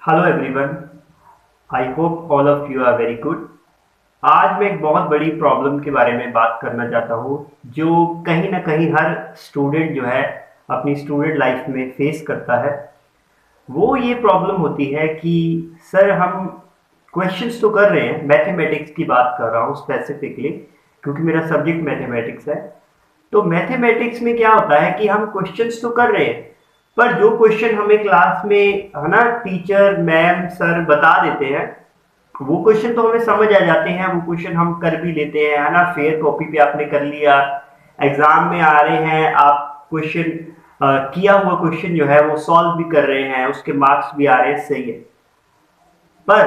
Hello everyone, I hope all of you are very good. आज मैं एक बहुत बड़ी प्रॉब्लम के बारे में बात करना चाहता हूँ जो कहीं ना कहीं हर स्टूडेंट जो है अपनी स्टूडेंट लाइफ में फेस करता है। वो ये प्रॉब्लम होती है कि सर हम क्वेश्चंस तो कर रहे हैं, मैथमेटिक्स की बात कर रहा हूँ स्पेसिफिकली क्योंकि मेरा सब्जेक्ट मैथमेटिक्स है। तो मैथमेटिक्स में क्या होता है कि हम क्वेश्चंस तो कर रहे हैं, पर जो क्वेश्चन हमें क्लास में है ना टीचर मैम सर बता देते हैं वो क्वेश्चन तो हमें समझ आ जाते हैं, वो क्वेश्चन हम कर भी लेते हैं, है ना। फेयर कॉपी पे आपने कर लिया, एग्जाम में आ रहे हैं आप क्वेश्चन किया हुआ क्वेश्चन जो है वो सॉल्व भी कर रहे हैं, उसके मार्क्स भी आ रहे हैं, सही है। पर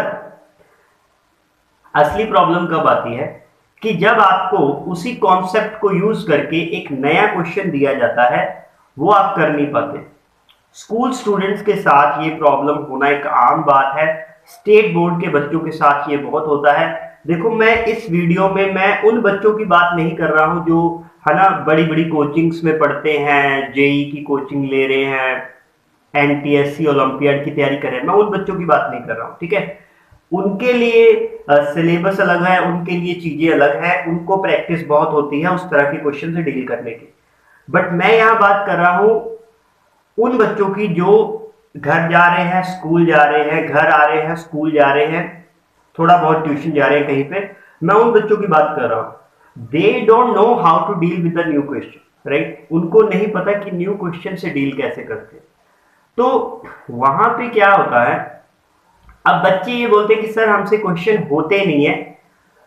असली प्रॉब्लम कब आती है कि जब आपको उसी कॉन्सेप्ट को यूज करके एक नया क्वेश्चन दिया जाता है, वो आप कर नहीं पाते। स्कूल स्टूडेंट्स के साथ ये प्रॉब्लम होना एक आम बात है, स्टेट बोर्ड के बच्चों के साथ ये बहुत होता है। देखो, मैं इस वीडियो में मैं उन बच्चों की बात नहीं कर रहा हूं जो है ना बड़ी बड़ी कोचिंग्स में पढ़ते हैं, जेई की कोचिंग ले रहे हैं, एनटीएससी ओलंपियाड की तैयारी कर रहे हैं, मैं उन बच्चों की बात नहीं कर रहा हूं, ठीक है। उनके लिए सिलेबस अलग है, उनके लिए चीजें अलग है, उनको प्रैक्टिस बहुत होती है उस तरह के क्वेश्चन से डील करने की। बट मैं यहाँ बात कर रहा हूँ उन बच्चों की जो घर जा रहे हैं, स्कूल जा रहे हैं, घर आ रहे हैं, स्कूल जा रहे हैं, थोड़ा बहुत ट्यूशन जा रहे हैं कहीं पे। मैं उन बच्चों की बात कर रहा हूं, they don't know how to deal with the new question, right. उनको नहीं पता कि न्यू क्वेश्चन से डील कैसे करते हैं। तो वहां पे क्या होता है, अब बच्चे ये बोलते हैं कि सर हमसे क्वेश्चन होते नहीं है,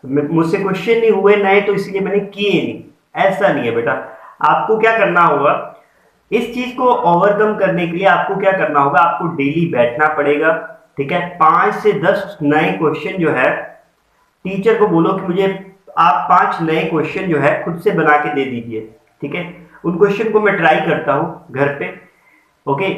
मुझसे क्वेश्चन नहीं हुए नए तो इसलिए मैंने किए नहीं। ऐसा नहीं है बेटा, आपको क्या करना होगा, इस चीज को ओवरकम करने के लिए आपको क्या करना होगा, आपको डेली बैठना पड़ेगा, ठीक है। 5 से 10 नए क्वेश्चन जो है टीचर को बोलो कि मुझे आप 5 नए क्वेश्चन जो है खुद से बना के दे दीजिए, ठीक है। उन क्वेश्चन को मैं ट्राई करता हूं घर पे, ओके।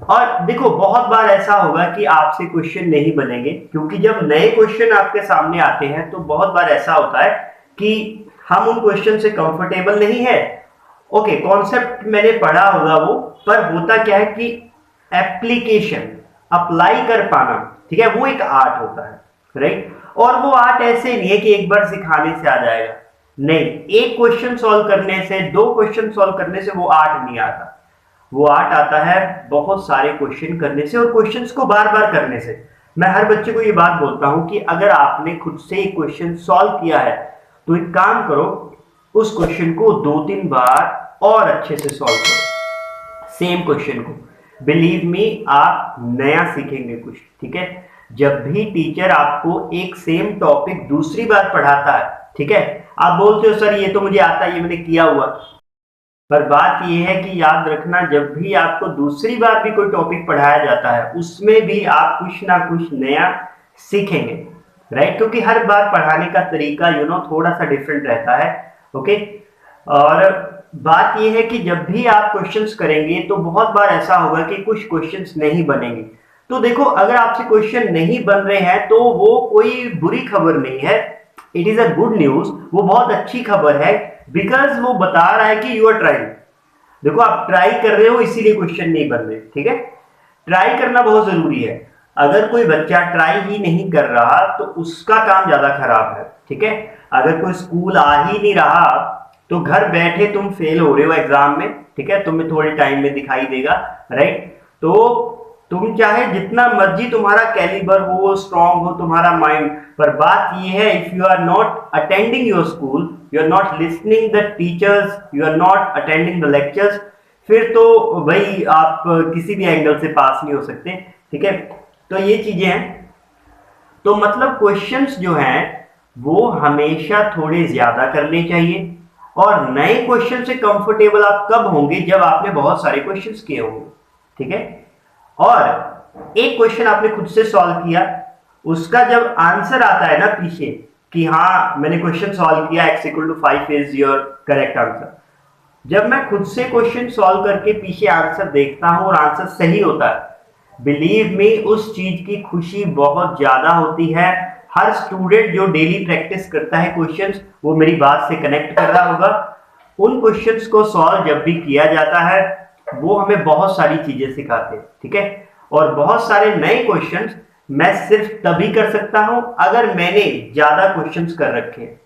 और देखो, बहुत बार ऐसा होगा कि आपसे क्वेश्चन नहीं बनेंगे क्योंकि जब नए क्वेश्चन आपके सामने आते हैं तो बहुत बार ऐसा होता है कि हम उन क्वेश्चन से कंफर्टेबल नहीं है। ओके, कॉन्सेप्ट मैंने पढ़ा होगा वो, पर होता क्या है कि एप्लीकेशन अप्लाई कर पाना, ठीक है, वो एक आर्ट होता है, राइट। और वो आर्ट ऐसे नहीं है कि एक बार सिखाने से आ जाएगा, नहीं। एक क्वेश्चन सॉल्व करने से, 2 क्वेश्चन सॉल्व करने से वो आर्ट नहीं आता। वो आर्ट आता है बहुत सारे क्वेश्चन करने से और क्वेश्चंस को बार बार करने से। मैं हर बच्चे को ये बात बोलता हूं कि अगर आपने खुद से एक क्वेश्चन सॉल्व किया है तो एक काम करो, उस क्वेश्चन को 2-3 बार और अच्छे से सॉल्व करो, सेम क्वेश्चन को। बिलीव मी, आप नया सीखेंगे कुछ, ठीक है। जब भी टीचर आपको एक सेम टॉपिक दूसरी बार पढ़ाता है, ठीक है, आप बोलते हो सर ये तो मुझे आता है, ये मैंने किया हुआ, पर बात यह है कि याद रखना, जब भी आपको दूसरी बार भी कोई टॉपिक पढ़ाया जाता है उसमें भी आप कुछ ना कुछ नया सीखेंगे, राइट। क्योंकि हर बार पढ़ाने का तरीका थोड़ा सा डिफरेंट रहता है, ओके। और बात यह है कि जब भी आप क्वेश्चंस करेंगे तो बहुत बार ऐसा होगा कि कुछ क्वेश्चंस नहीं बनेंगे। तो देखो, अगर आपसे क्वेश्चन नहीं बन रहे हैं तो वो कोई बुरी खबर नहीं है, it is a good news, वो बहुत अच्छी खबर है, बिकॉज वो बता रहा है कि यू आर ट्राइंग। देखो, आप ट्राई कर रहे हो इसीलिए क्वेश्चन नहीं बन रहे, ठीक है। ट्राई करना बहुत जरूरी है। अगर कोई बच्चा ट्राई ही नहीं कर रहा तो उसका काम ज्यादा खराब है, ठीक है। अगर कोई स्कूल आ ही नहीं रहा तो घर बैठे तुम फेल हो रहे हो एग्जाम में, ठीक है, तुम्हें थोड़े टाइम में दिखाई देगा, राइट। तो तुम चाहे जितना मर्जी तुम्हारा कैलिबर हो, स्ट्रांग हो तुम्हारा माइंड, पर बात यह है, if you are not attending your school, you are not listening the teachers, you are not attending the lectures, फिर तो भाई आप किसी भी एंगल से पास नहीं हो सकते, ठीक है। तो ये चीजें हैं। तो मतलब क्वेश्चंस जो हैं वो हमेशा थोड़े ज्यादा करने चाहिए। और नए क्वेश्चन से कंफर्टेबल आप कब होंगे, जब आपने बहुत सारे क्वेश्चंस किए होंगे, ठीक है। और एक क्वेश्चन आपने खुद से सॉल्व किया, उसका जब आंसर आता है ना पीछे कि हाँ मैंने क्वेश्चन सॉल्व किया, x=5 is your correct answer, जब मैं खुद से क्वेश्चन सॉल्व करके पीछे आंसर देखता हूं और आंसर सही होता है, बिलीव मी, उस चीज की खुशी बहुत ज्यादा होती है। हर स्टूडेंट जो डेली प्रैक्टिस करता है क्वेश्चंस, वो मेरी बात से कनेक्ट कर रहा होगा। उन क्वेश्चंस को सॉल्व जब भी किया जाता है वो हमें बहुत सारी चीजें सिखाते हैं, ठीक है। और बहुत सारे नए क्वेश्चंस मैं सिर्फ तभी कर सकता हूं अगर मैंने ज्यादा क्वेश्चंस कर रखे हैं।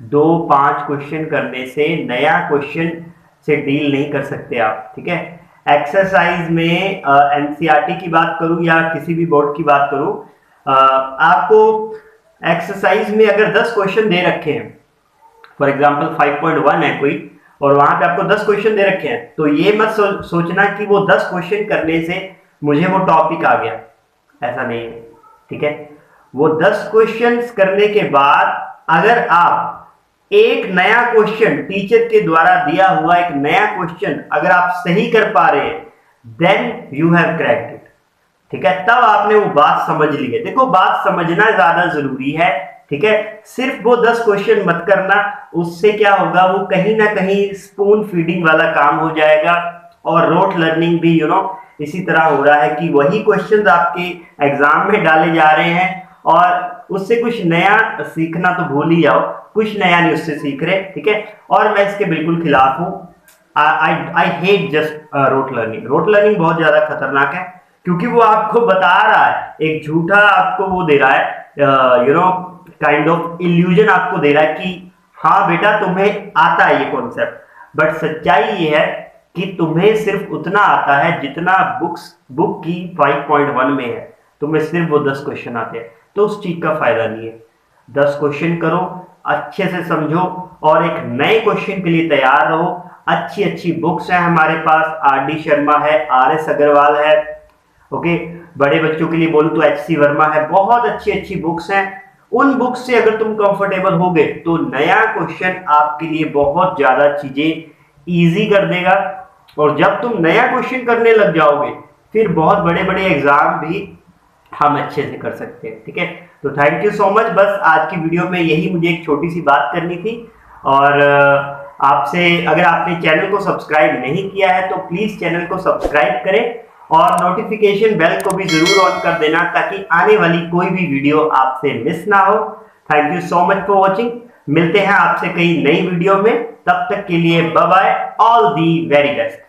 2-5 क्वेश्चन करने से नया क्वेश्चन से डील नहीं कर सकते आप, ठीक है। एक्सरसाइज में एनसीईआरटी की बात करूं या किसी भी बोर्ड की बात करूं, आपको एक्सरसाइज में अगर 10 क्वेश्चन दे रखे हैं, फॉर एग्जांपल 5.1 है कोई, और वहां पे आपको 10 क्वेश्चन दे रखे हैं, तो ये मत सोचना कि वो 10 क्वेश्चन करने से मुझे वो टॉपिक आ गया, ऐसा नहीं है, ठीक है। वो 10 क्वेश्चंस करने के बाद अगर आप एक नया क्वेश्चन, टीचर के द्वारा दिया हुआ एक नया क्वेश्चन अगर आप सही कर पा रहे हैं, then you have cracked it, ठीक है। तब आपने वो बात समझ ली है। देखो, बात समझना ज्यादा जरूरी है, ठीक है। सिर्फ वो 10 क्वेश्चन मत करना, उससे क्या होगा, वो कहीं ना कहीं स्पून फीडिंग वाला काम हो जाएगा। और रोट लर्निंग भी इसी तरह हो रहा है कि वही क्वेश्चंस आपके एग्जाम में डाले जा रहे हैं और उससे कुछ नया सीखना तो भूल ही जाओ, कुछ नया नहीं उससे सीख रहे, ठीक है। और मैं इसके बिल्कुल खिलाफ हूं। I hate just rote learning. Rote learning बहुत ज्यादा खतरनाक है, क्योंकि वो आपको बता रहा है, एक झूठा आपको वो दे रहा है, काइंड ऑफ इल्यूजन आपको दे रहा है कि हाँ बेटा तुम्हें आता है ये कॉन्सेप्ट, बट सच्चाई ये है कि तुम्हें सिर्फ उतना आता है जितना बुक की 5.1 में है, तुम्हें सिर्फ वो 10 क्वेश्चन आते हैं, तो उस चीज का फायदा नहीं है। 10 क्वेश्चन करो, अच्छे से समझो और एक नए क्वेश्चन के लिए तैयार रहो। अच्छी अच्छी बुक्स हैं हमारे पास, आर.डी. शर्मा है, आर.एस. अग्रवाल है, ओके। बड़े बच्चों के लिए बोलूं तो एच.सी. वर्मा है, बहुत अच्छी अच्छी बुक्स हैं। उन बुक्स से अगर तुम कंफर्टेबल हो गए तो नया क्वेश्चन आपके लिए बहुत ज्यादा चीजें इजी कर देगा। और जब तुम नया क्वेश्चन करने लग जाओगे, फिर बहुत बड़े बड़े एग्जाम भी हम अच्छे से कर सकते हैं, ठीक है। तो थैंक यू सो मच। बस आज की वीडियो में यही मुझे एक छोटी सी बात करनी थी। और आपसे, अगर आपने चैनल को सब्सक्राइब नहीं किया है तो प्लीज चैनल को सब्सक्राइब करें और नोटिफिकेशन बेल को भी जरूर ऑन कर देना, ताकि आने वाली कोई भी वीडियो आपसे मिस ना हो। Thank you so much for watching. मिलते हैं आपसे कई नई वीडियो में, तब तक के लिए bye bye, all the very best.